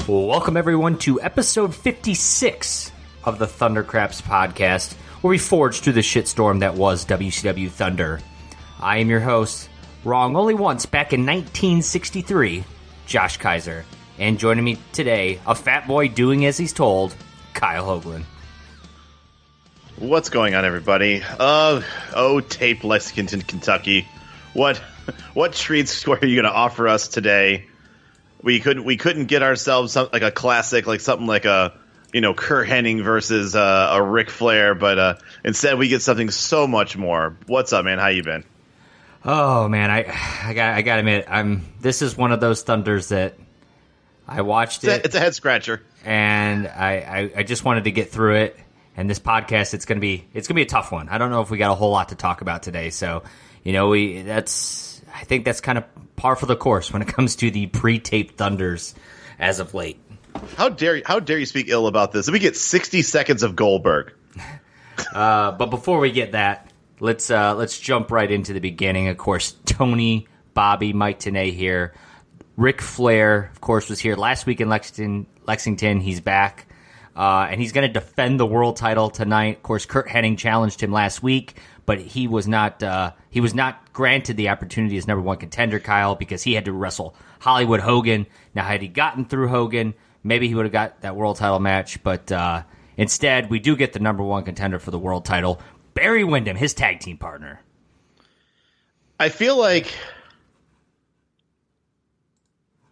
Welcome, everyone, to episode 56 of the Thundercraps podcast, where we forge through the shitstorm that was WCW Thunder. I am your host, wrong only once, back in 1963, Josh Kaiser. And joining me today, a fat boy doing as he's told, Kyle Hoagland. What's going on, everybody? Taped Lexington, Kentucky. What treats are you going to offer us today? We couldn't get ourselves something like a classic, like something like a Kurt Hennig versus a Ric Flair, but instead we get something so much more. What's up, man? How you been? Oh man, I gotta admit, this is one of those Thunders that I watched it. It's a head scratcher, and I just wanted to get through it. And this podcast, it's gonna be a tough one. I don't know if we got a whole lot to talk about today, so I think that's kind of par for the course when it comes to the pre-taped Thunders as of late. How dare you speak ill about this? We get 60 seconds of Goldberg. But before we get that, let's jump right into the beginning. Of course, Tony, Bobby, Mike Tenay here. Ric Flair, of course, was here last week in Lexington. He's back, and he's going to defend the world title tonight. Of course, Curt Hennig challenged him last week, but he was not granted the opportunity as number one contender, Kyle, because he had to wrestle Hollywood Hogan. Now, had he gotten through Hogan, maybe he would have got that world title match, but instead, we do get the number one contender for the world title, Barry Windham, his tag team partner. I feel like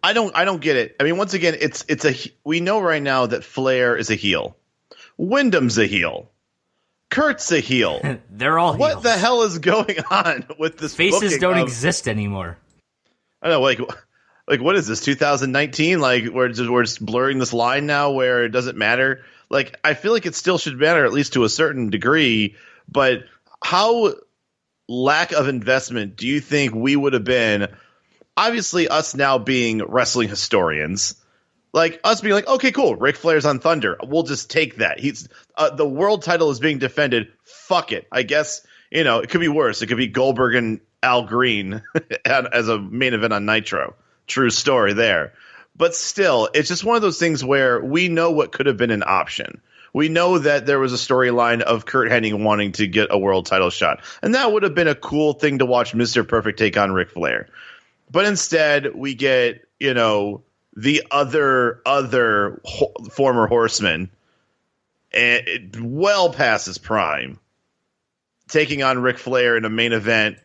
I don't get it. I mean, once again, we know right now that Flair is a heel. Wyndham's a heel. Kurt's a heel. They're all heels. What the hell is going on with this? Faces don't exist anymore. I don't know, like what is this, 2019? Like we're just blurring this line now where it doesn't matter. Like I feel like it still should matter, at least to a certain degree. But how lack of investment do you think we would have been? Obviously, us now being wrestling historians. Like, us being like, okay, cool, Ric Flair's on Thunder. We'll just take that. He's the world title is being defended. Fuck it. I guess, it could be worse. It could be Goldberg and Al Green as a main event on Nitro. True story there. But still, it's just one of those things where we know what could have been an option. We know that there was a storyline of Curt Hennig wanting to get a world title shot. And that would have been a cool thing to watch Mr. Perfect take on Ric Flair. But instead, we get, the other former Horseman, and well past his prime, taking on Ric Flair in a main event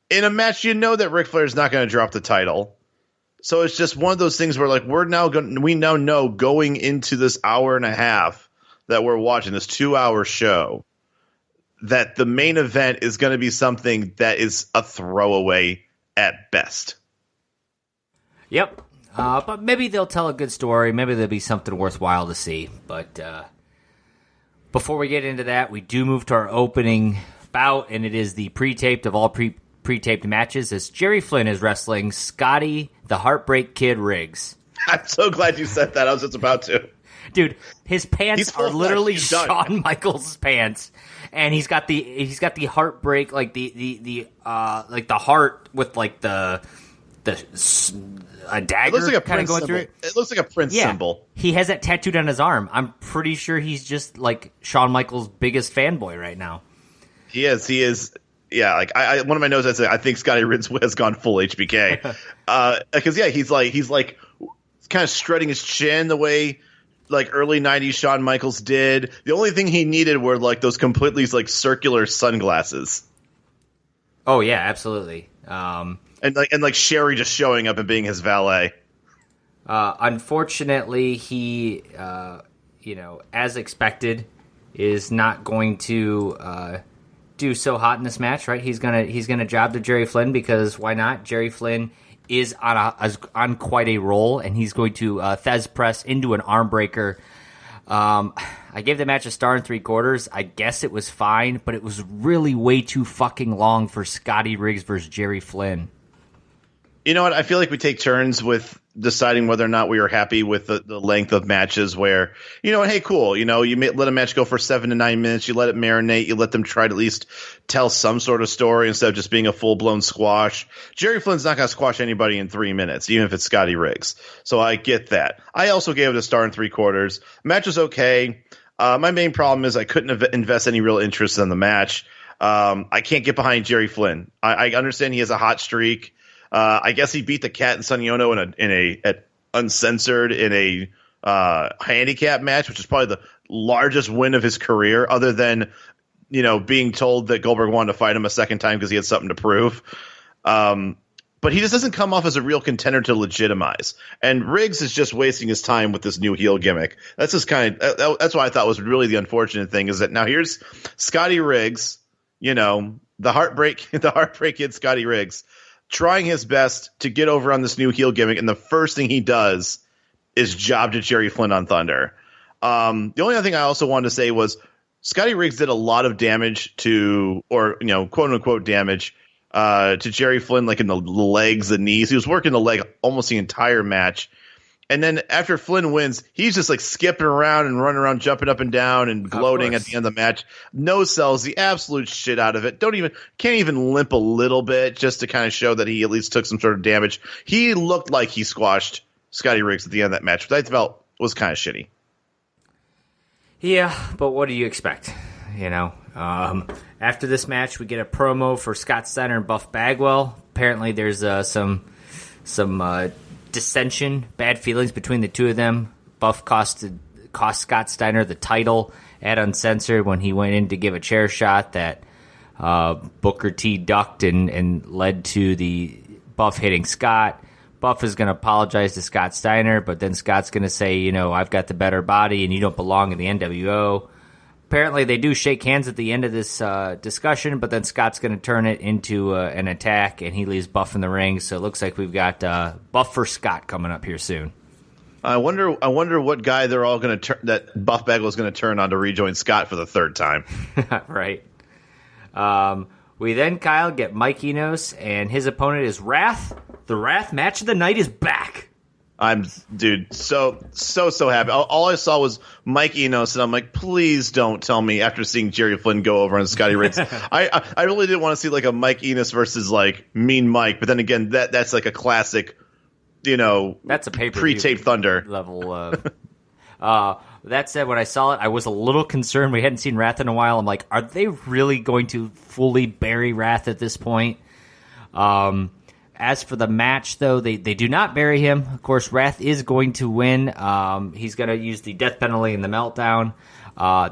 in a match that Ric Flair is not going to drop the title. So it's just one of those things where we now know going into this hour and a half that we're watching, this 2-hour show, that the main event is going to be something that is a throwaway at best. Yep. But maybe they'll tell a good story. Maybe there'll be something worthwhile to see. But before we get into that, we do move to our opening bout, and it is the pre-taped of all pre-taped matches, as Jerry Flynn is wrestling Scotty the Heartbreak Kid Riggs. I'm so glad you said that. I was just about to. Dude, his pants are literally Shawn Michaels' pants, and he's got the heartbreak, like the heart with like a dagger. It looks like a Prince going through it. It looks like a Prince symbol. He has that tattooed on his arm. I'm pretty sure he's just like Shawn Michaels' biggest fanboy right now. He is. Yeah, like one of my notes I said, I think Scotty Riggs has gone full HBK. Because he's like kind of strutting his chin the way like early 90s Shawn Michaels did. The only thing he needed were like those completely like circular sunglasses. Oh yeah, absolutely. And like Sherry just showing up and being his valet. Unfortunately, he, as expected, is not going to do so hot in this match. Right? He's gonna job to Jerry Flynn, because why not? Jerry Flynn is on quite a roll, and he's going to Thez press into an arm breaker. I I gave the match a star and 3/4. I guess it was fine, but it was really way too fucking long for Scotty Riggs versus Jerry Flynn. You know what? I feel like we take turns with deciding whether or not we are happy with the length of matches where, you know, hey, cool. You know, you let a match go for 7 to 9 minutes. You let it marinate. You let them try to at least tell some sort of story instead of just being a full-blown squash. Jerry Flynn's not going to squash anybody in 3 minutes, even if it's Scotty Riggs. So I get that. I also gave it a star and 3/4. Match was okay. My main problem is I couldn't invest any real interest in the match. I can't get behind Jerry Flynn. I understand he has a hot streak. I guess he beat the Cat and Sonny Ono in a uncensored in a handicap match, which is probably the largest win of his career, other than, you know, being told that Goldberg wanted to fight him a second time because he had something to prove. But he just doesn't come off as a real contender to legitimize. And Riggs is just wasting his time with this new heel gimmick. That's just that's what I thought was really the unfortunate thing, is that now here's Scotty Riggs, you know, the heartbreak kid Scotty Riggs, trying his best to get over on this new heel gimmick, and the first thing he does is job to Jerry Flynn on Thunder. The only other thing I also wanted to say was Scotty Riggs did a lot of damage to, or, you know, quote unquote damage to Jerry Flynn, like in the legs, the knees. He was working the leg almost the entire match. And then after Flynn wins, he's just like skipping around and running around, jumping up and down and gloating at the end of the match. No sells the absolute shit out of it. Can't even limp a little bit just to kind of show that he at least took some sort of damage. He looked like he squashed Scotty Riggs at the end of that match, which I felt was kind of shitty. Yeah, but what do you expect? You know, after this match, we get a promo for Scott Steiner and Buff Bagwell. Apparently, there's some dissension, bad feelings between the two of them. Buff cost Scott Steiner the title at Uncensored when he went in to give a chair shot that Booker T ducked and led to the Buff hitting Scott. Buff is going to apologize to Scott Steiner, but then Scott's going to say, you know, I've got the better body and you don't belong in the NWO. Apparently, they do shake hands at the end of this discussion, but then Scott's going to turn it into an attack, and he leaves Buff in the ring. So it looks like we've got Buff for Scott coming up here soon. I wonder what guy they're all going to turn, that Buff Bagwell is going to turn on to rejoin Scott for the third time. Right. We then, Kyle, get Mike Enos, and his opponent is Wrath. The Wrath match of the night is back. I'm, dude, so happy. All I saw was Mike Enos, and I'm like, please don't tell me after seeing Jerry Flynn go over on Scotty Riggs. I really didn't want to see like a Mike Enos versus like Mean Mike, but then again, that's like a classic, you know, that's a pre-tape Thunder level. That said, when I saw it, I was a little concerned. We hadn't seen Wrath in a while. I'm like, are they really going to fully bury Wrath at this point? As for the match, though, they do not bury him. Of course, Wrath is going to win. He's going to use the death penalty in the meltdown.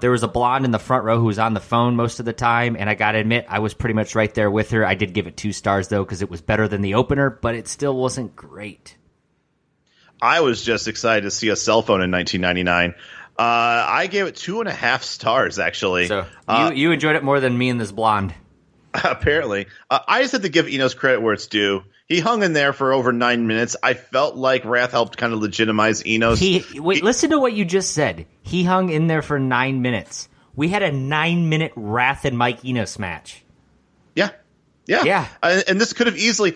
There was a blonde in the front row who was on the phone most of the time, and I got to admit, I was pretty much right there with her. I did give it 2 stars, though, because it was better than the opener, but it still wasn't great. I was just excited to see a cell phone in 1999. I gave it 2.5 stars, actually. So you enjoyed it more than me and this blonde. Apparently. I just have to give Enos credit where it's due. He hung in there for over 9 minutes. I felt like Wrath helped kind of legitimize Enos. Listen to what you just said. He hung in there for 9 minutes. We had a 9-minute Wrath and Mike Enos match. Yeah. And this could have easily,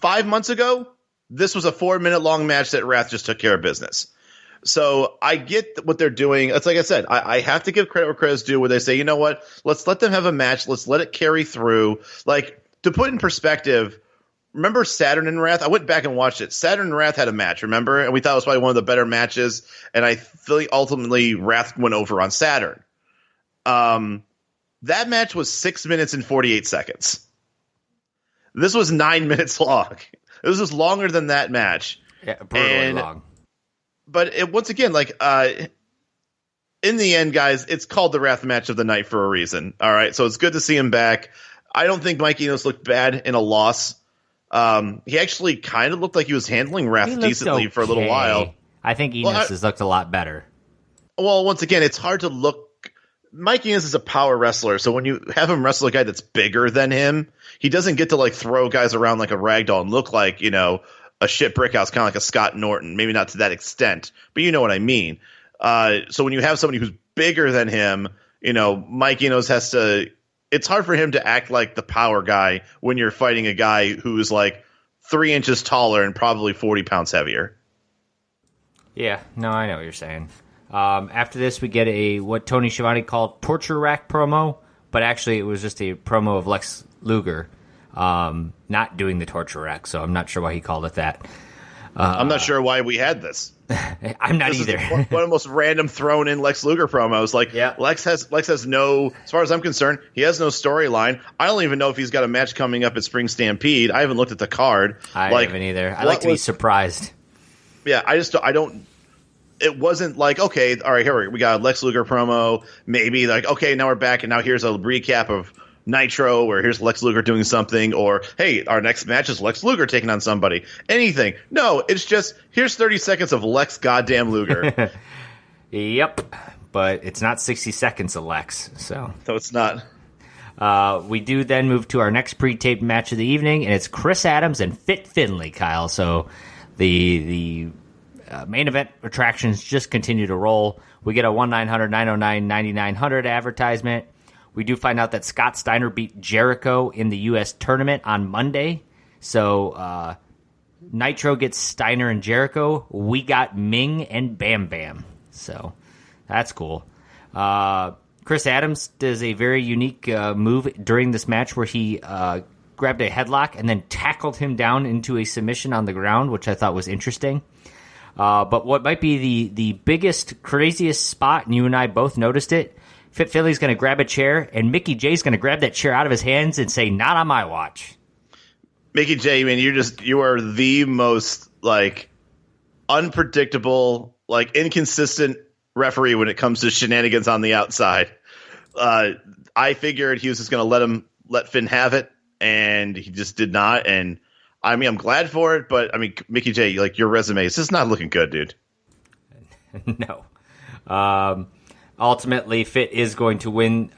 5 months ago, this was a 4-minute long match that Wrath just took care of business. So I get what they're doing. It's like I said, I have to give credit where credit's due, where they say, you know what, let's let them have a match. Let's let it carry through. Like, to put in perspective, remember Saturn and Wrath? I went back and watched it. Saturn and Wrath had a match, remember? And we thought it was probably one of the better matches. And I feel like ultimately Wrath went over on Saturn. That match was 6 minutes and 48 seconds. This was 9 minutes long. This was longer than that match. Yeah, brutally long. But once again, like, in the end, guys, it's called the Wrath match of the night for a reason. All right, so it's good to see him back. I don't think Mike Enos looked bad in a loss. He actually kind of looked like he was handling Wrath decently for a little while. I think Enos has looked a lot better. Well, once again, it's hard to look. Mike Enos is a power wrestler, so when you have him wrestle a guy that's bigger than him, he doesn't get to like throw guys around like a ragdoll and look like, you know, a shit brick house, kind of like a Scott Norton. Maybe not to that extent, but you know what I mean. So when you have somebody who's bigger than him, Mike Enos has to. It's hard for him to act like the power guy when you're fighting a guy who's like 3 inches taller and probably 40 pounds heavier. Yeah, no, I know what you're saying. After this, we get what Tony Schiavone called torture rack promo, but actually it was just a promo of Lex Luger not doing the torture rack, so I'm not sure why he called it that. I'm not sure why we had this. I'm not either. One of the most random thrown in Lex Luger promos. Like, yeah. Lex has no, as far as I'm concerned, he has no story-line. I don't even know if he's got a match coming up at Spring Stampede. I haven't looked at the card. I haven't either. I like to be surprised. Yeah, I don't. It wasn't like, okay, all right, here we got a Lex Luger promo. Maybe like, okay, now we're back, and now here's a recap of Nitro, where here's Lex Luger doing something, or hey, our next match is Lex Luger taking on somebody. Anything. No, it's just, here's 30 seconds of Lex goddamn Luger. Yep, but it's not 60 seconds of Lex, so. So it's not. We do then move to our next pre-taped match of the evening, and it's Chris Adams and Fit Finlay, Kyle. So the main event attractions just continue to roll. We get a 1-900-909-9900 advertisement. We do find out that Scott Steiner beat Jericho in the U.S. tournament on Monday. So Nitro gets Steiner and Jericho. We got Ming and Bam Bam. So that's cool. Chris Adams does a very unique move during this match where he grabbed a headlock and then tackled him down into a submission on the ground, which I thought was interesting. But what might be the biggest, craziest spot, and you and I both noticed it, Fit Finlay's going to grab a chair, and Mickey J's going to grab that chair out of his hands and say, "Not on my watch." Mickey J, man, you are the most like unpredictable, like inconsistent referee when it comes to shenanigans on the outside. I figured he was just going to let Finn have it, and he just did not. And I mean, I'm glad for it, but I mean, Mickey J, like, your resume is just not looking good, dude. No. Ultimately, Fit is going to win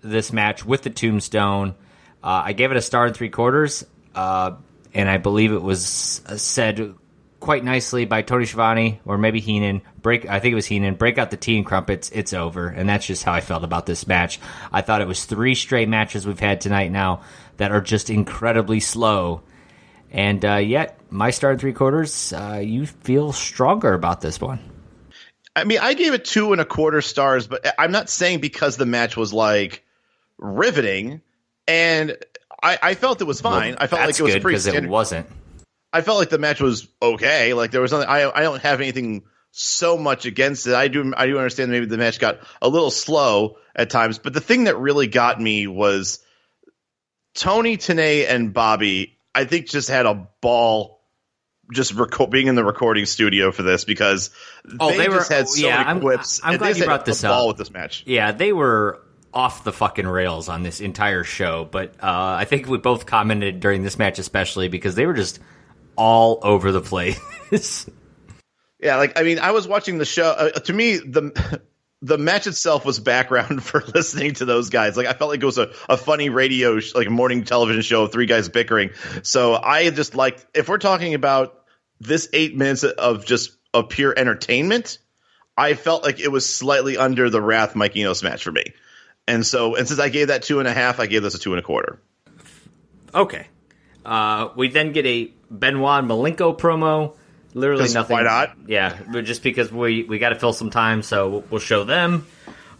this match with the Tombstone. I gave it a star and 3/4, and I believe it was said quite nicely by Tony Schiavone, or maybe Heenan. I think it was Heenan. Break out the tea and crumpets. It's over, and that's just how I felt about this match. I thought it was 3 straight matches we've had tonight now that are just incredibly slow, and yet my star and 3/4. You feel stronger about this one. I mean, I gave it 2.25 stars, but I'm not saying because the match was like riveting, and I felt it was fine. Well, I felt like it was pretty standard. It wasn't. I felt like the match was okay. Like, there was nothing. I don't have anything so much against it. I do understand maybe the match got a little slow at times, but the thing that really got me was Tony, Tenay, and Bobby, I think, just had a ball just being in the recording studio for this, because they just had so many quips. I'm glad you brought this up. With this match. Yeah, they were off the fucking rails on this entire show, but I think we both commented during this match especially because they were just all over the place. Yeah, like, I mean, I was watching the show. To me, the match itself was background for listening to those guys. Like, I felt like it was a funny radio, like a morning television show of 3 guys bickering. So I just liked, if we're talking about this 8 minutes of just a pure entertainment, I felt like it was slightly under the Wrath Mike Enos match for me. And since I gave that 2.5, I gave this a 2.25. Okay. We then get a Benoit Malenko promo. Literally nothing. Why not? Yeah, but just because we got to fill some time, so we'll show them.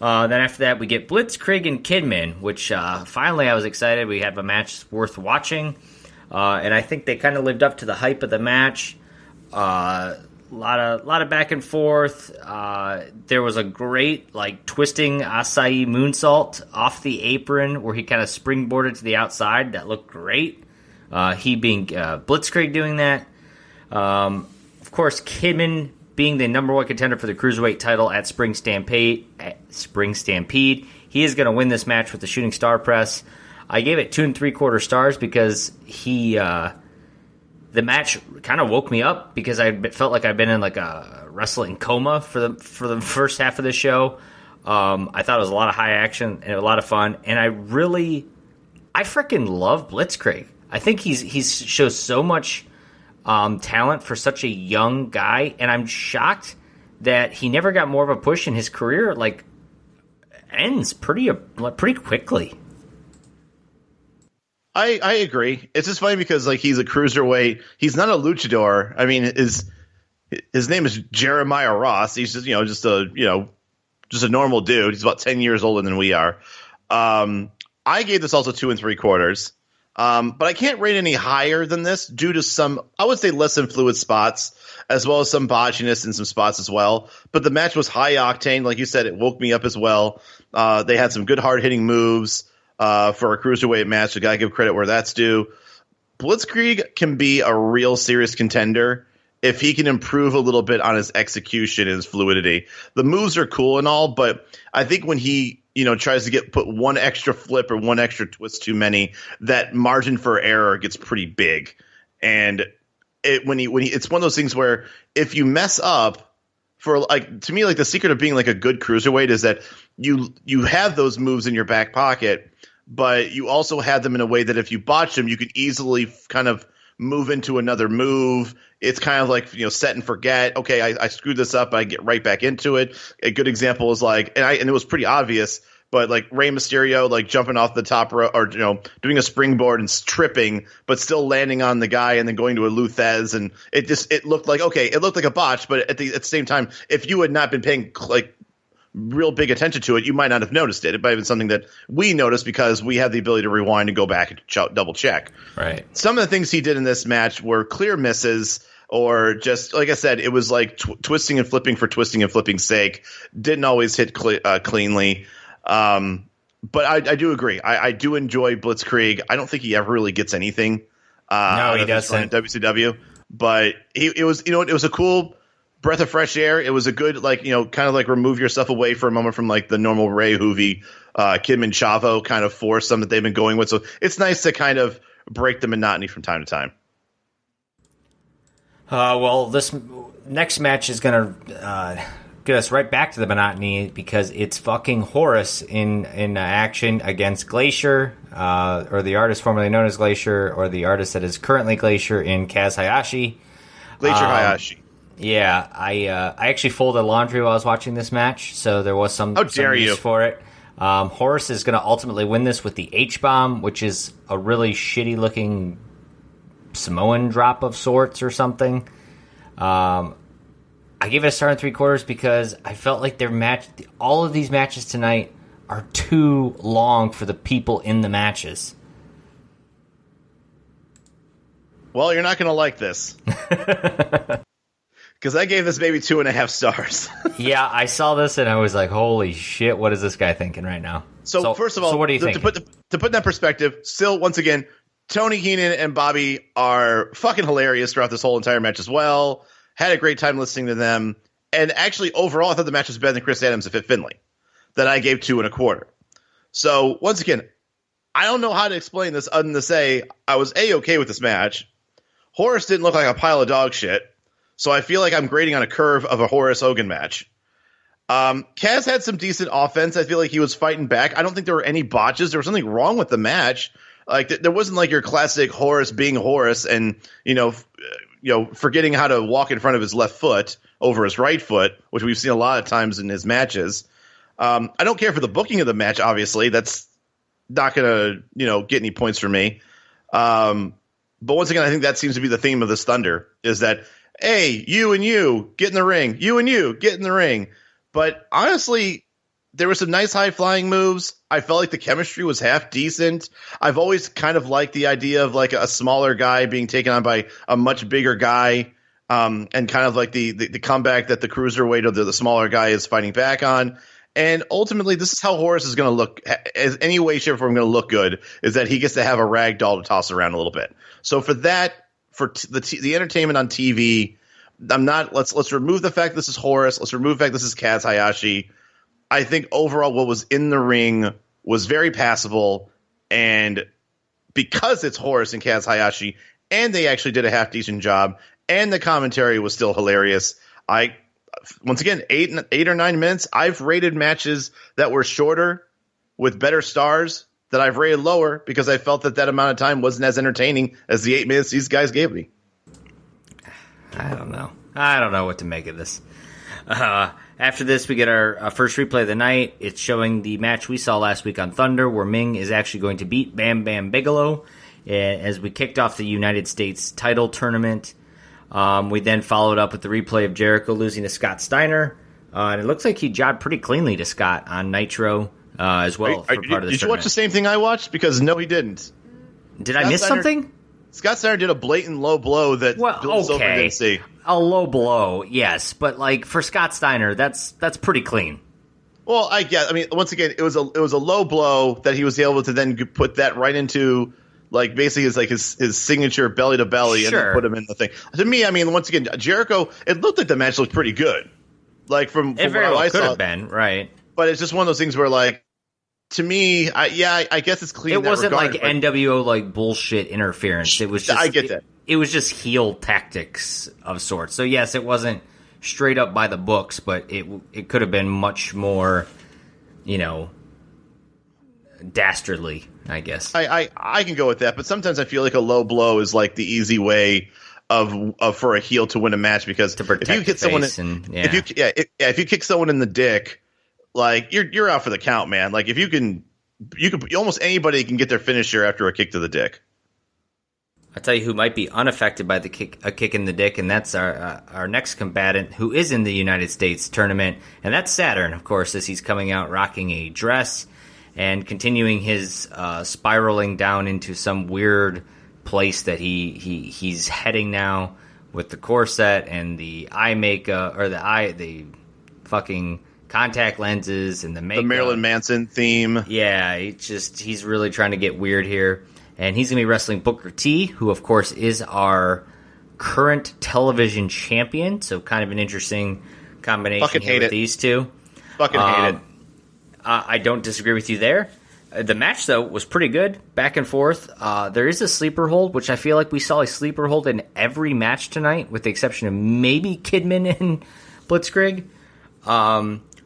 Then after that, we get Blitzkrieg and Kidman, which finally I was excited. We have a match worth watching, and I think they kind of lived up to the hype of the match. A lot of back and forth. There was a great twisting acai moonsault off the apron where he kind of springboarded to the outside. That looked great. He being Blitzkrieg doing that. Of course, Kidman being the number 1 contender for the Cruiserweight title at Spring Stampede, he is going to win this match with the Shooting Star Press. I gave it 2 3/4 stars because the match kind of woke me up because I felt like I've been in like a wrestling coma for the first half of the show. I thought it was a lot of high action and a lot of fun, and I freaking love Blitzkrieg. I think he shows so much talent for such a young guy, and I'm shocked that he never got more of a push in his career, like, ends pretty quickly. I agree. It's just funny because like he's a cruiserweight. He's not a luchador. I mean, his name is Jeremiah Ross. He's just a normal dude. He's about 10 years older than we are. I gave this also 2 3/4. But I can't rate any higher than this due to some, I would say, less than fluid spots, as well as some botchiness in some spots as well. But the match was high octane. Like you said, it woke me up as well. They had some good hard-hitting moves for a cruiserweight match. I got to give credit where that's due. Blitzkrieg can be a real serious contender if he can improve a little bit on his execution and his fluidity. The moves are cool and all, but I think when he tries to put one extra flip or one extra twist too many, that margin for error gets pretty big. And when he it's one of those things where if you mess up, to me, like the secret of being like a good cruiserweight is that you have those moves in your back pocket, but you also have them in a way that if you botch them, you can easily kind of move into another move. It's kind of like, set and forget. Okay, I screwed this up. I get right back into it. A good example is like, and it was pretty obvious, but like Rey Mysterio, like jumping off the top rope or, doing a springboard and tripping, but still landing on the guy and then going to a Luthez. And it looked like, okay, it looked like a botch, but at the same time, if you had not been paying like real big attention to it, you might not have noticed it. It might have been something that we noticed because we have the ability to rewind and go back and double check. Right. Some of the things he did in this match were clear misses, or just, like I said, it was like twisting and flipping for twisting and flipping's sake. Didn't always hit cleanly. But I do agree. I do enjoy Blitzkrieg. I don't think he ever really gets anything. No, he doesn't. WCW. But it was a cool breath of fresh air. It was a good, kind of like remove yourself away for a moment from like the normal Ray Hoovy, Kidman Chavo kind of foursome that they've been going with. So it's nice to kind of break the monotony from time to time. Well, this next match is going to get us right back to the monotony because it's fucking Horace in action against Glacier, or the artist formerly known as Glacier, or the artist that is currently Glacier in Kaz Hayashi. Glacier Hayashi. Yeah, I actually folded laundry while I was watching this match, so there was some use for it. Horace is going to ultimately win this with the H-bomb, which is a really shitty-looking Samoan drop of sorts or something. I gave it a star and 3/4 because I felt like all of these matches tonight are too long for the people in the matches. Well, you're not going to like this. Because I gave this maybe 2.5 stars. Yeah, I saw this and I was like, holy shit, what is this guy thinking right now? So first of all, what do you think? To put in that perspective, still, once again, Tony Heenan and Bobby are fucking hilarious throughout this whole entire match as well. Had a great time listening to them. And actually, overall, I thought the match was better than Chris Adams and Fit Finlay, that I gave 2.25. So, once again, I don't know how to explain this other than to say I was A-okay with this match. Horace didn't look like a pile of dog shit. So I feel like I'm grading on a curve of a Horace Hogan match. Kaz had some decent offense. I feel like he was fighting back. I don't think there were any botches. There was something wrong with the match. Like there wasn't like your classic Horace being Horace and forgetting how to walk in front of his left foot over his right foot, which we've seen a lot of times in his matches. I don't care for the booking of the match. Obviously, that's not going to get any points for me. But once again, I think that seems to be the theme of this Thunder is that, hey, you and you, get in the ring. You and you, get in the ring. But honestly, there were some nice high-flying moves. I felt like the chemistry was half decent. I've always kind of liked the idea of like a smaller guy being taken on by a much bigger guy, and kind of like the comeback that the cruiserweight of the smaller guy is fighting back on. And ultimately, this is how Horace is going to look. As any way, shape, or form going to look good is that he gets to have a rag doll to toss around a little bit. So for that, the entertainment on TV, I'm not. Let's remove the fact this is Horace. Let's remove the fact this is Kaz Hayashi. I think overall, what was in the ring was very passable, and because it's Horace and Kaz Hayashi, and they actually did a half decent job, and the commentary was still hilarious. Once again, 8 or 9 minutes. I've rated matches that were shorter with better stars that I've rated lower because I felt that amount of time wasn't as entertaining as the 8 minutes these guys gave me. I don't know what to make of this. After this, we get our first replay of the night. It's showing the match we saw last week on Thunder, where Ming is actually going to beat Bam Bam Bigelow as we kicked off the United States title tournament. We then followed up with the replay of Jericho losing to Scott Steiner. And it looks like he jobbed pretty cleanly to Scott on Nitro as well. For part of the did tournament. you watch the same thing I watched? Because no, he didn't. Did I miss something? Scott Steiner did a blatant low blow that Bill Silver didn't see. A low blow, yes, but like for Scott Steiner, that's pretty clean. Well, I guess. I mean, once again, it was a low blow that he was able to then put that right into like basically his signature belly to belly and then put him in the thing. To me, I mean, once again, Jericho. It looked like the match looked pretty good. Like from it very what well I could saw, have been right. But it's just one of those things where like. To me, I guess it's clean. It wasn't regard, like NWO like bullshit interference. It was just I get that. It was just heel tactics of sorts. So yes, it wasn't straight up by the books, but it could have been much more, dastardly, I guess. I can go with that, but sometimes I feel like a low blow is like the easy way of for a heel to win a match because to protect if you hit someone, if you kick someone in the dick. Like you're out for the count, man. Like if you can almost anybody can get their finisher after a kick to the dick. I'll tell you who might be unaffected by a kick in the dick, and that's our next combatant who is in the United States tournament, and that's Saturn, of course, as he's coming out rocking a dress and continuing his spiraling down into some weird place that he's heading now with the corset and the eye makeup or the fucking contact lenses and the makeup. The Marilyn Manson theme. Yeah, he's really trying to get weird here. And he's going to be wrestling Booker T, who, of course, is our current television champion. So kind of an interesting combination here with these two. Fucking hate it. I don't disagree with you there. The match, though, was pretty good, back and forth. There is a sleeper hold, which I feel like we saw a sleeper hold in every match tonight, with the exception of maybe Kidman and Blitzkrieg.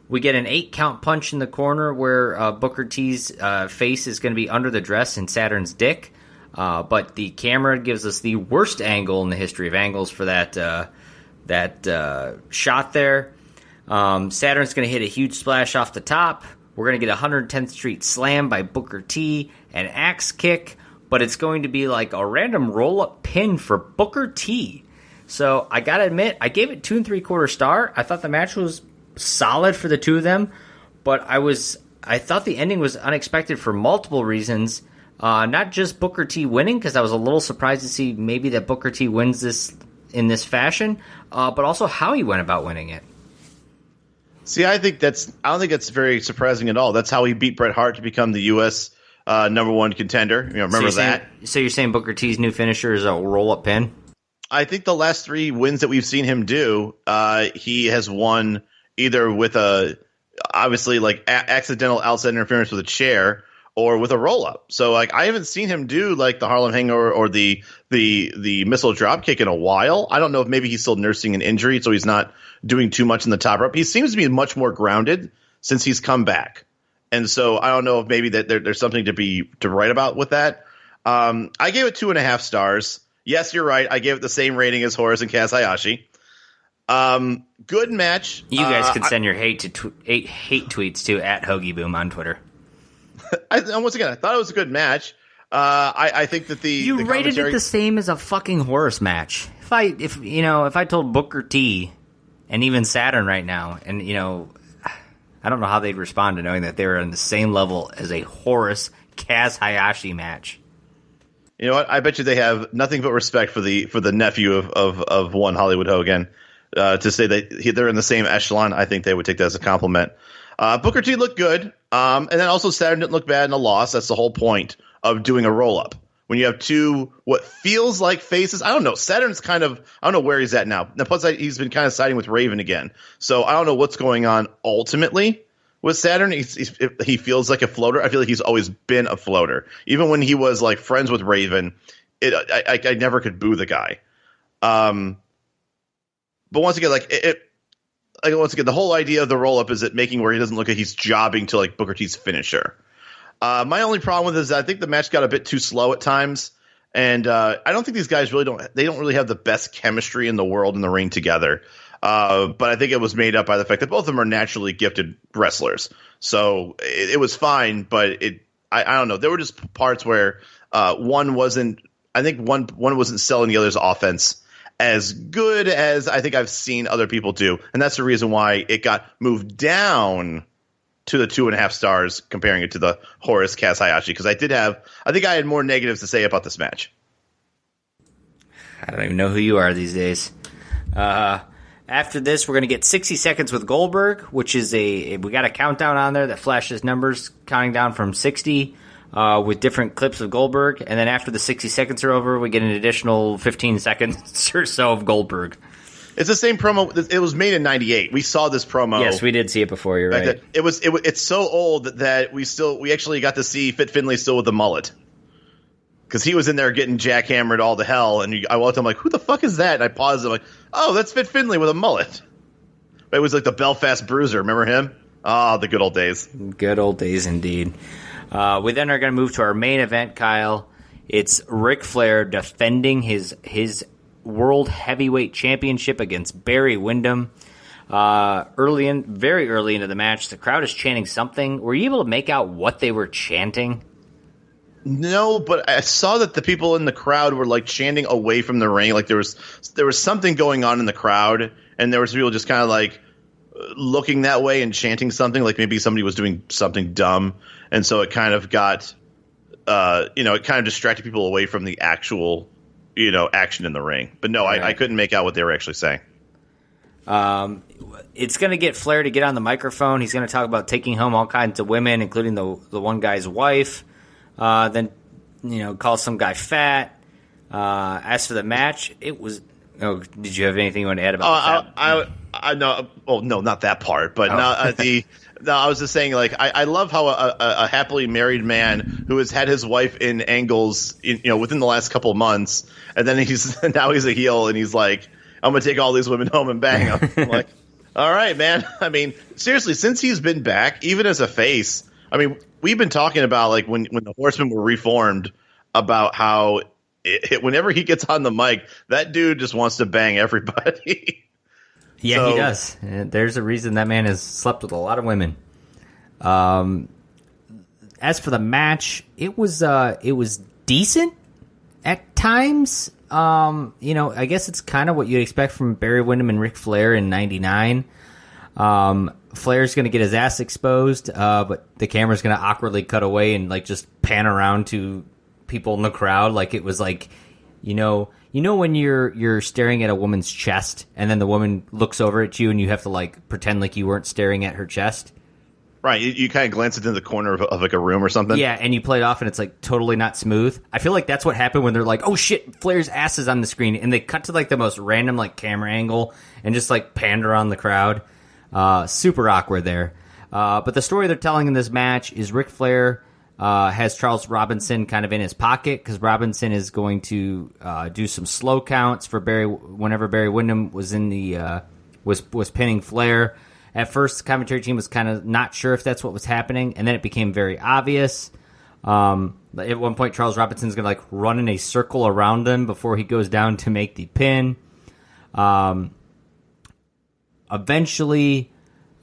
We get an 8-count punch in the corner where Booker T's face is going to be under the dress in Saturn's dick. But the camera gives us the worst angle in the history of angles for that shot there. Saturn's going to hit a huge splash off the top. We're going to get a 110th Street slam by Booker T, an axe kick, but it's going to be like a random roll-up pin for Booker T. So I got to admit, I gave it 2 3/4 star. I thought the match was solid for the two of them, but I thought the ending was unexpected for multiple reasons. Not just Booker T winning, because I was a little surprised to see maybe that Booker T wins this in this fashion, but also how he went about winning it. See, I don't think that's very surprising at all. That's how he beat Bret Hart to become the U.S. #1 contender. Remember that? So you're saying Booker T's new finisher is a roll-up pin? I think the last 3 wins that we've seen him do, he has won either with obviously like accidental outside interference with a chair or with a roll up. So like I haven't seen him do like the Harlem Hangover or the missile drop kick in a while. I don't know if maybe he's still nursing an injury, so he's not doing too much in the top rope. He seems to be much more grounded since he's come back, and so I don't know if maybe that there's something to write about with that. I gave it 2.5 stars. Yes, you're right. I gave it the same rating as Horace and Kaz Hayashi. Good match. You guys can send your hate tweets to @HoagieBoom on Twitter. Once again, I thought it was a good match. I think that you rated it the same as a fucking Horace match. If I told Booker T and even Saturn right now, and I don't know how they'd respond to knowing that they were on the same level as a Horace Kaz Hayashi match. You know what? I bet you they have nothing but respect for the nephew of one Hollywood Hogan. To say that they're in the same echelon, I think they would take that as a compliment. Booker T looked good, and then also Saturn didn't look bad in a loss. That's the whole point of doing a roll-up. When you have two what feels like faces, I don't know. Saturn's I don't know where he's at now. Plus, he's been kind of siding with Raven again. So I don't know what's going on ultimately with Saturn. He feels like a floater. I feel like he's always been a floater. Even when he was like friends with Raven, I never could boo the guy. But once again, the whole idea of the roll up is that making where he doesn't look like he's jobbing to like Booker T's finisher. My only problem with it is I think the match got a bit too slow at times, and I don't think these guys don't really have the best chemistry in the world in the ring together. But I think it was made up by the fact that both of them are naturally gifted wrestlers. So it was fine, but I don't know. There were just parts where one wasn't selling the other's offense as good as I think I've seen other people do. And that's the reason why it got moved down to the 2.5 stars, comparing it to the Horace Kaz Hayashi, because I think I had more negatives to say about this match. I don't even know who you are these days. After this, we're going to get 60 seconds with Goldberg, which is we got a countdown on there that flashes numbers counting down from 60 with different clips of Goldberg. And then after the 60 seconds are over, we get an additional 15 seconds or so of Goldberg. It's the same promo. It was made in '98. We saw this promo. Yes, we did see it before. You're right. It's so old that we actually got to see Fit Finlay still with the mullet, because he was in there getting jackhammered all to hell. And I walked. I'm like, who the fuck is that? And I paused. I'm like, oh, that's Fit Finlay with a mullet. But it was like the Belfast Bruiser. Remember him? Oh, the good old days. Good old days indeed. We then are going to move to our main event, Kyle. It's Ric Flair defending his World Heavyweight Championship against Barry Windham. Very early into the match, the crowd is chanting something. Were you able to make out what they were chanting? No, but I saw that the people in the crowd were like chanting away from the ring. Like there was something going on in the crowd, and there was people just kind of like looking that way and chanting something. Like maybe somebody was doing something dumb, and so it kind of got, it kind of distracted people away from the actual, action in the ring. But no, right. I couldn't make out what they were actually saying. It's going to get Flair to get on the microphone. He's going to talk about taking home all kinds of women, including the one guy's wife. Then, call some guy fat. As for the match, it was. Oh, did you have anything you want to add about that? I know. Oh no, not that part. But no, I was just saying. Like, I love how a happily married man who has had his wife in angles, within the last couple of months, and then now he's a heel, and he's like, I'm gonna take all these women home and bang them. I'm like, all right, man. I mean, seriously, since he's been back, even as a face, I mean, we've been talking about like when the Horsemen were reformed, about how whenever he gets on the mic, that dude just wants to bang everybody. Yeah, he does. There's a reason that man has slept with a lot of women. As for the match, it was decent at times. I guess it's kind of what you'd expect from Barry Windham and Ric Flair in '99. Flair's going to get his ass exposed, but the camera's going to awkwardly cut away and like just pan around to people in the crowd. Like it was like, when you're staring at a woman's chest and then the woman looks over at you and you have to like pretend like you weren't staring at her chest. Right, you kind of glance into the corner of like a room or something. Yeah, and you play it off, and it's like totally not smooth. I feel like that's what happened when they're like, "Oh shit, Flair's ass is on the screen," and they cut to like the most random like camera angle and just like panned around the crowd. Super awkward there. But the story they're telling in this match is Ric Flair has Charles Robinson kind of in his pocket because Robinson is going to do some slow counts for Barry whenever Barry Windham was in the was pinning Flair. At first, the commentary team was kind of not sure if that's what was happening, and then it became very obvious. At one point, Charles Robinson's going to like run in a circle around him before he goes down to make the pin. Eventually,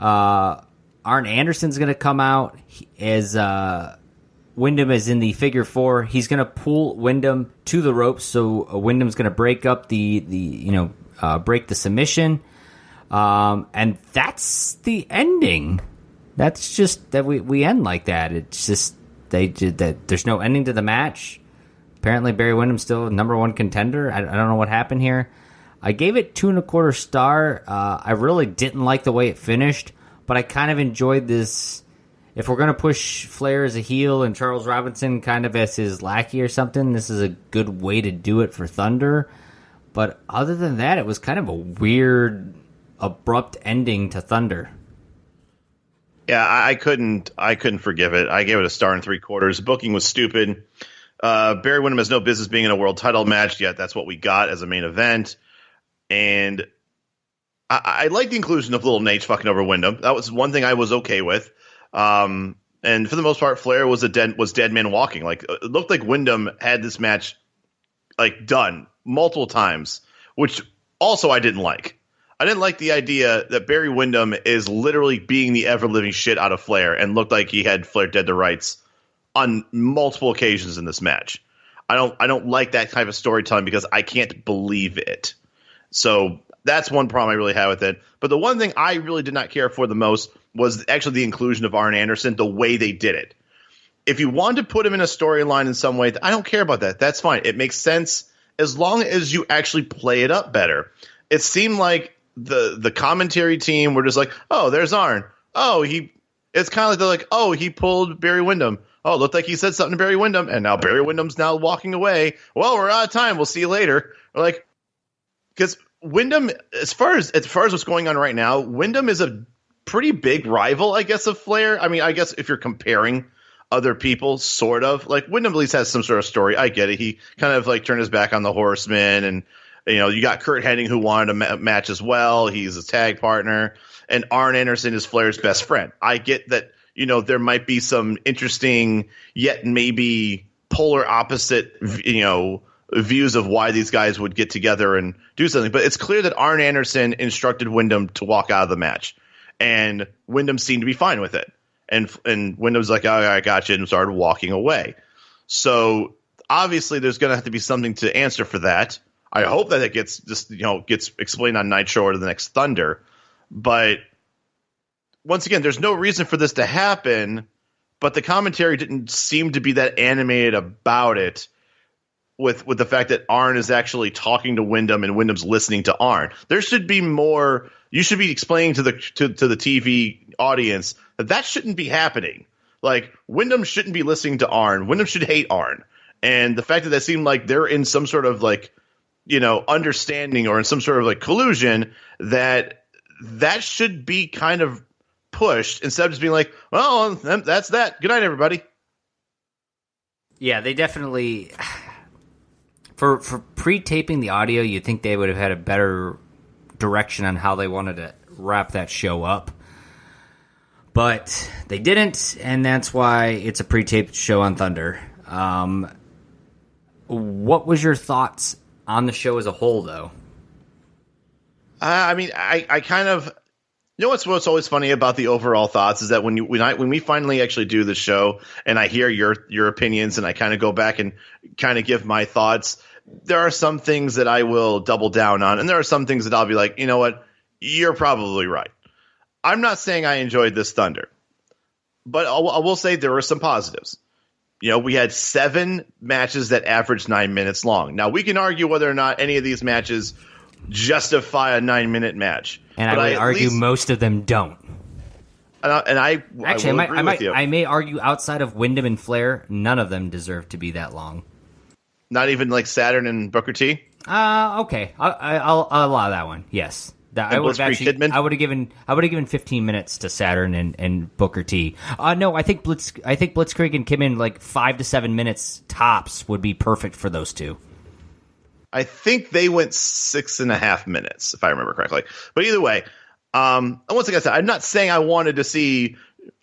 Arn Anderson's going to come out as Windham is in the figure four. He's going to pull Windham to the ropes, so Windham's going to break up break the submission. And that's the ending. That's just that we end like that. It's just they did that. There's no ending to the match. Apparently, Barry Windham's still number one contender. I don't know what happened here. I gave it 2.25 stars. I really didn't like the way it finished, but I kind of enjoyed this. If we're gonna push Flair as a heel and Charles Robinson kind of as his lackey or something, this is a good way to do it for Thunder. But other than that, it was kind of a weird, abrupt ending to Thunder. Yeah, I couldn't forgive it. I gave it 1 3/4 stars. Booking was stupid. Barry Windham has no business being in a world title match, yet that's what we got as a main event. And I like the inclusion of Little Nate fucking over Windham. That was one thing I was okay with. And for the most part, Flair was dead man walking. Like it looked like Windham had this match like done multiple times, which also I didn't like. I didn't like the idea that Barry Windham is literally beating the ever-living shit out of Flair and looked like he had Flair dead to rights on multiple occasions in this match. I don't like that type of storytelling because I can't believe it. So that's one problem I really had with it. But the one thing I really did not care for the most was actually the inclusion of Arn Anderson, the way they did it. If you wanted to put him in a storyline in some way, I don't care about that. That's fine. It makes sense as long as you actually play it up better. It seemed like the commentary team were just like, oh, there's Arn. Oh, it's kind of like they're like, oh, he pulled Barry Windham. Oh, it looked like he said something to Barry Windham, and now Barry Windham's now walking away. Well, we're out of time. We'll see you later. We're like, because Windham, as far as what's going on right now, Windham is a pretty big rival, I guess, of Flair. I mean, I guess if you're comparing other people, sort of. Like, Windham at least has some sort of story. I get it. He kind of like turned his back on the Horsemen, and you got Kurt Hennig, who wanted a match as well. He's a tag partner. And Arn Anderson is Flair's best friend. I get that, there might be some interesting, yet maybe polar opposite, views of why these guys would get together and do something. But it's clear that Arn Anderson instructed Windham to walk out of the match. And Windham seemed to be fine with it. And Wyndham's like, oh, I got you, and started walking away. So obviously there's going to have to be something to answer for that. I hope that it gets explained on Nitro or the next Thunder. But once again, there's no reason for this to happen, but the commentary didn't seem to be that animated about it with the fact that Arn is actually talking to Windham and Wyndham's listening to Arn. There should be more. You should be explaining to the TV audience that shouldn't be happening. Like, Windham shouldn't be listening to Arn. Windham should hate Arn. And the fact that seemed like they're in some sort of understanding or in some sort of collusion, that should be kind of pushed instead of just being like, well, that's that. Good night, everybody. Yeah, they definitely for pre-taping the audio, you'd think they would have had a better direction on how they wanted to wrap that show up. But they didn't, and that's why it's a pre-taped show on Thunder. What was your thoughts on the show as a whole, though? I mean, I kind of, what's always funny about the overall thoughts is that when we finally actually do the show and I hear your opinions and I kind of go back and kind of give my thoughts, there are some things that I will double down on, and there are some things that I'll be like, you know what, you're probably right. I'm not saying I enjoyed this Thunder, but I will say there were some positives. We had 7 matches that averaged 9 minutes long. Now, we can argue whether or not any of these matches justify a 9-minute match. And I would argue most of them don't. I may argue outside of Windham and Flair, none of them deserve to be that long. Not even like Saturn and Booker T? Okay. I'll allow that one. Yes. I would have given 15 minutes to Saturn and Booker T. No, I think Blitzkrieg and Kidman 5 to 7 minutes tops would be perfect for those two. I think they went 6.5 minutes, if I remember correctly. But either way, once again, I'm not saying I wanted to see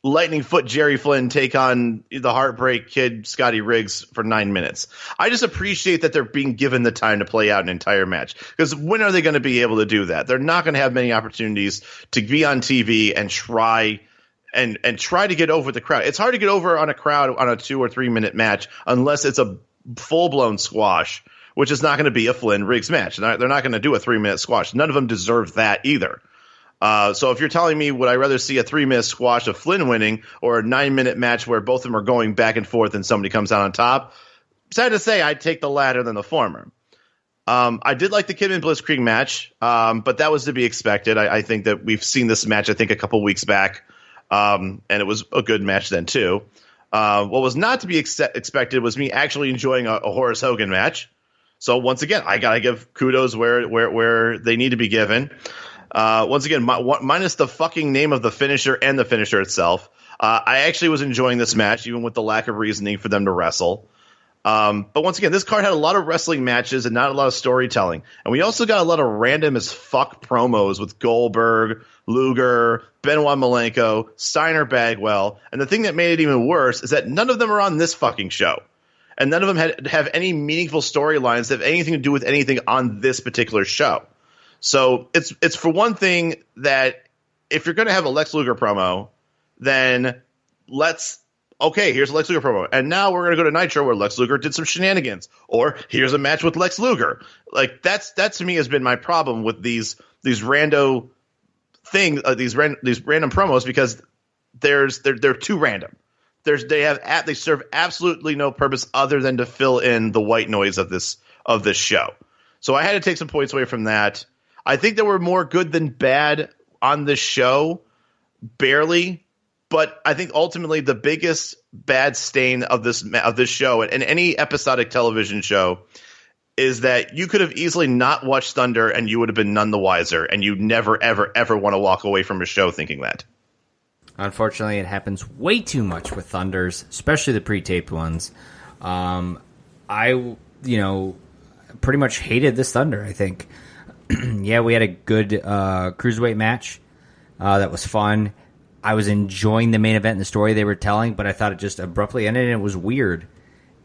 Lightning Foot Jerry Flynn take on the Heartbreak Kid Scotty Riggs for 9 minutes. I just appreciate that they're being given the time to play out an entire match. Because when are they going to be able to do that? They're not going to have many opportunities to be on TV and try to get over the crowd. It's hard to get over on a crowd on a 2 or 3 minute match unless it's a full blown squash, which is not going to be a Flynn Riggs match. They're not going to do a 3-minute squash. None of them deserve that either. So if you're telling me, would I rather see a 3-minute squash of Flynn winning or a 9-minute match where both of them are going back and forth and somebody comes out on top? Sad to say, I'd take the latter than the former. I did like the Kidman Blitzkrieg match, but that was to be expected. I think that we've seen this match, I think, a couple weeks back, and it was a good match then, too. What was not to be expected was me actually enjoying a Horace Hogan match. So once again, I got to give kudos where they need to be given. Once again, minus the fucking name of the finisher and the finisher itself. I actually was enjoying this match, even with the lack of reasoning for them to wrestle. But once again, this card had a lot of wrestling matches and not a lot of storytelling. And we also got a lot of random as fuck promos with Goldberg, Luger, Benoit Malenko, Steiner Bagwell. And the thing that made it even worse is that none of them are on this fucking show. And none of them have any meaningful storylines that have anything to do with anything on this particular show. So it's for one thing that if you're going to have a Lex Luger promo, then here's a Lex Luger promo. And now we're going to go to Nitro where Lex Luger did some shenanigans. Or here's a match with Lex Luger. Like that to me has been my problem with these rando things, these random promos, because they're too random. They serve absolutely no purpose other than to fill in the white noise of this show. So I had to take some points away from that. I think there were more good than bad on this show, barely. But I think ultimately the biggest bad stain of this show and any episodic television show is that you could have easily not watched Thunder and you would have been none the wiser, and you never, ever, ever want to walk away from a show thinking that. Unfortunately, it happens way too much with Thunders, especially the pre-taped ones. I pretty much hated this Thunder, I think. Yeah, we had a good cruiserweight match that was fun. I was enjoying the main event and the story they were telling, but I thought it just abruptly ended and it was weird.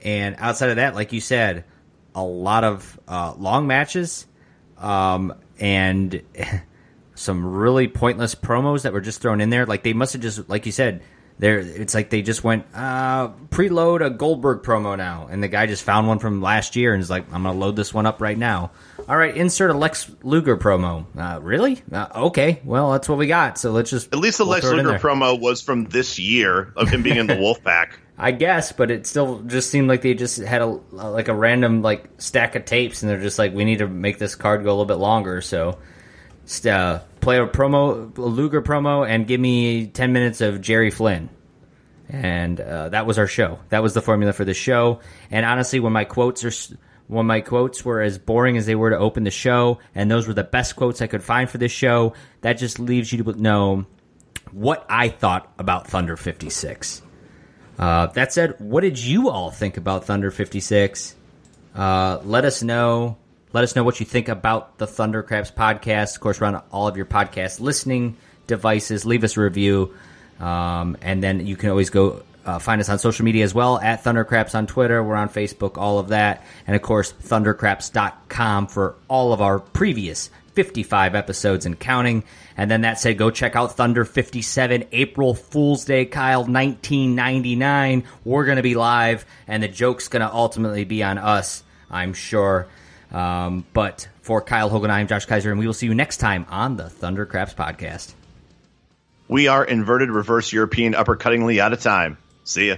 And outside of that, like you said, a lot of long matches and some really pointless promos that were just thrown in there. Like they must have just, like you said, it's like they just went, preload a Goldberg promo now. And the guy just found one from last year and is like, I'm going to load this one up right now. All right, insert a Lex Luger promo. Really? Okay, well, that's what we got. So let's just... At least the Lex Luger promo was from this year of him being in the Wolfpack. I guess, but it still just seemed like they just had a random stack of tapes, and they're just like, we need to make this card go a little bit longer. So play a Luger promo, and give me 10 minutes of Jerry Flynn. And that was our show. That was the formula for the show. And honestly, when my quotes were as boring as they were to open the show, and those were the best quotes I could find for this show, that just leaves you to know what I thought about Thunder 56. That said, what did you all think about Thunder 56? Let us know. Let us know what you think about the Thundercraps podcast. Of course, we're on all of your podcast listening devices. Leave us a review. And then you can always go find us on social media as well, at Thundercraps on Twitter. We're on Facebook, all of that. And, of course, thundercraps.com for all of our previous 55 episodes and counting. And then that said, go check out Thunder 57, April Fool's Day, Kyle, 1999. We're going to be live, and the joke's going to ultimately be on us, I'm sure. But for Kyle Hogan, I'm Josh Kaiser, and we will see you next time on the Thundercraps podcast. We are inverted reverse European uppercuttingly out of time. See ya.